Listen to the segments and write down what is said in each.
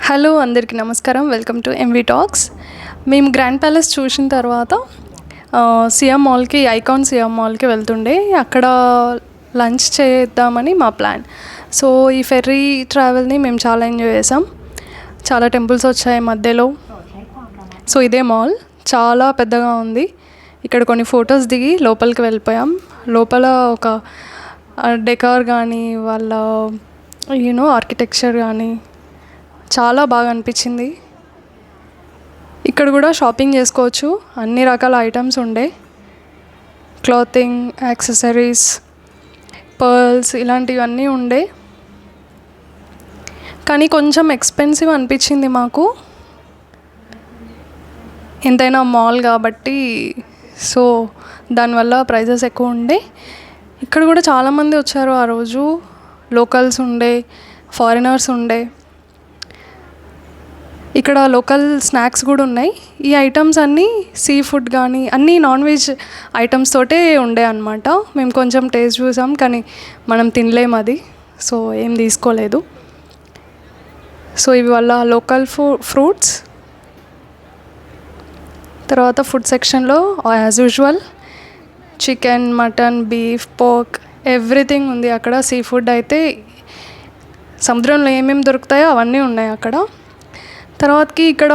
Hello అందరికీ నమస్కారం. Welcome to MV talks. మేము గ్రాండ్ ప్యాలెస్ చూసిన తర్వాత సిఎం మాల్కి, ఐకాన్ సిఎం మాల్కి వెళ్తుండే, అక్కడ లంచ్ చేద్దామని మా ప్లాన్. సో ఈ ఫెర్రీ ట్రావెల్ని మేము చాలా ఎంజాయ్ చేసాం. చాలా టెంపుల్స్ వచ్చాయి మధ్యలో. సో ఇదే మాల్ చాలా పెద్దగా ఉంది. ఇక్కడ కొన్ని ఫొటోస్ దిగి లోపలికి వెళ్ళిపోయాం. లోపల ఒక డెకార్ కానీ వాళ్ళ ఆర్కిటెక్చర్ కానీ చాలా బాగా అనిపించింది. ఇక్కడ కూడా షాపింగ్ చేసుకోవచ్చు. అన్ని రకాల ఐటమ్స్ ఉండే, క్లాతింగ్, యాక్సెసరీస్, పర్ల్స్ ఇలాంటివన్నీ ఉండే. కానీ కొంచెం ఎక్స్పెన్సివ్ అనిపించింది మాకు, ఎంతైనా మాల్ కాబట్టి. సో దానివల్ల ప్రైజెస్ ఎక్కువ ఉండే. ఇక్కడ కూడా చాలామంది వచ్చారు ఆ రోజు. లోకల్స్ ఉండే, ఫారినర్స్ ఉండే. ఇక్కడ లోకల్ స్నాక్స్ కూడా ఉన్నాయి. ఈ ఐటమ్స్ అన్నీ సీ ఫుడ్ కానీ అన్నీ నాన్ వెజ్ ఐటమ్స్ తోటే ఉండే అన్నమాట. మేము కొంచెం టేస్ట్ చూసాం కానీ మనం తినలేము అది, సో ఏం తీసుకోలేదు. సో ఇవి వల్ల లోకల్ ఫ్రూట్స్. తర్వాత ఫుడ్ సెక్షన్లో as usual chicken, mutton, beef, pork everything ఉంది అక్కడ. సీ ఫుడ్ అయితే సముద్రంలో ఏమేమి దొరుకుతాయో అవన్నీ ఉన్నాయి అక్కడ. తర్వాతకి ఇక్కడ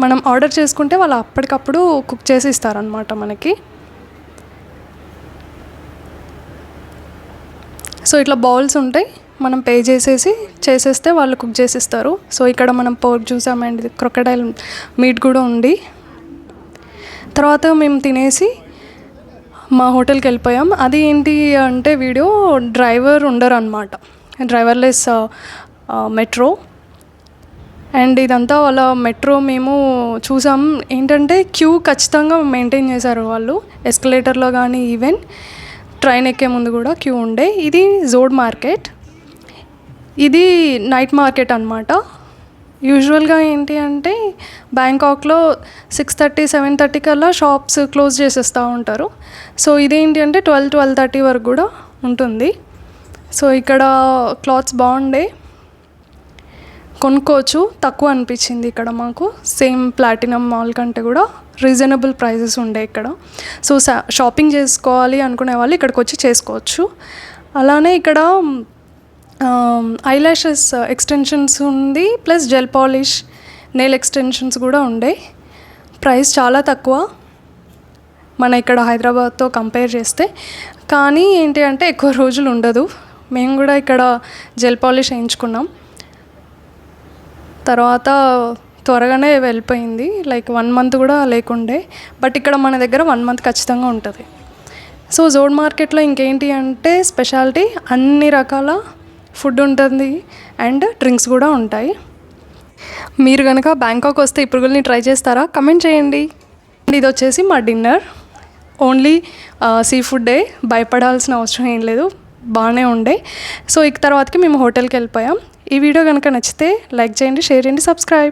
మనం ఆర్డర్ చేసుకుంటే వాళ్ళు అప్పటికప్పుడు కుక్ చేసి ఇస్తారనమాట మనకి. సో ఇట్లా బౌల్స్ ఉంటాయి, మనం పే చేసేస్తే వాళ్ళు కుక్ చేసి ఇస్తారు. సో ఇక్కడ మనం పోర్క్ చూసామండి, క్రొకడైల్ మీట్ కూడా ఉంది. తర్వాత మేము తినేసి మా హోటల్కి వెళ్ళిపోయాం. అది ఏంటి అంటే వీడియో డ్రైవర్ ఉండరు అనమాట, డ్రైవర్లెస్ మెట్రో. అండ్ ఇదంతా వాళ్ళ మెట్రో మేము చూసాం. ఏంటంటే క్యూ ఖచ్చితంగా మెయింటైన్ చేశారు వాళ్ళు, ఎస్కలేటర్లో కానీ ఈవెన్ ట్రైన్ ఎక్కే ముందు కూడా క్యూ ఉండే. ఇది జోడ్ మార్కెట్, ఇది నైట్ మార్కెట్ అనమాట. యూజువల్గా ఏంటి అంటే బ్యాంకాక్లో 6:30, 7:30 కల్లా షాప్స్ క్లోజ్ చేసేస్తూ ఉంటారు. సో ఇదేంటి అంటే 12:30 వరకు కూడా ఉంటుంది. సో ఇక్కడ క్లాత్స్ బాగుండే, కొనుక్కోవచ్చు. తక్కువ అనిపించింది ఇక్కడ మాకు. సేమ్ ప్లాటినం మాల్ కంటే కూడా రీజనబుల్ ప్రైజెస్ ఉండే ఇక్కడ. సో షాపింగ్ చేసుకోవాలి అనుకునే వాళ్ళు ఇక్కడికి వచ్చి చేసుకోవచ్చు. అలానే ఇక్కడ ఐలాషెస్ ఎక్స్టెన్షన్స్ ఉంది, plus gel polish, nail extensions కూడా ఉండే. ప్రైస్ చాలా తక్కువ మన ఇక్కడ హైదరాబాద్తో కంపేర్ చేస్తే. కానీ ఏంటి అంటే ఎక్కువ రోజులు ఉండదు. మేము కూడా ఇక్కడ జెల్ పాలిష్ వేయించుకున్నాం, తర్వాత త్వరగానే వెళ్ళిపోయింది. లైక్ 1 month కూడా లేకుండే. బట్ ఇక్కడ మన దగ్గర 1 month ఖచ్చితంగా ఉంటుంది. సో జోడ్ మార్కెట్లో ఇంకేంటి అంటే స్పెషాలిటీ, అన్ని రకాల ఫుడ్ ఉంటుంది అండ్ డ్రింక్స్ కూడా ఉంటాయి. మీరు కనుక బ్యాంకాక్ వస్తే ఈ పురుగుల్ని ట్రై చేస్తారా? కమెంట్ చేయండి. ఇది వచ్చేసి మా డిన్నర్. ఓన్లీ సీ ఫుడ్డే, భయపడాల్సిన అవసరం ఏం లేదు, బాగానే ఉండే. సో ఇక తర్వాతకి మేము హోటల్కి వెళ్ళిపోయాం. ఈ వీడియో కనుక నచ్చితే లైక్ చేయండి, షేర్ చేయండి, సబ్స్క్రైబ్.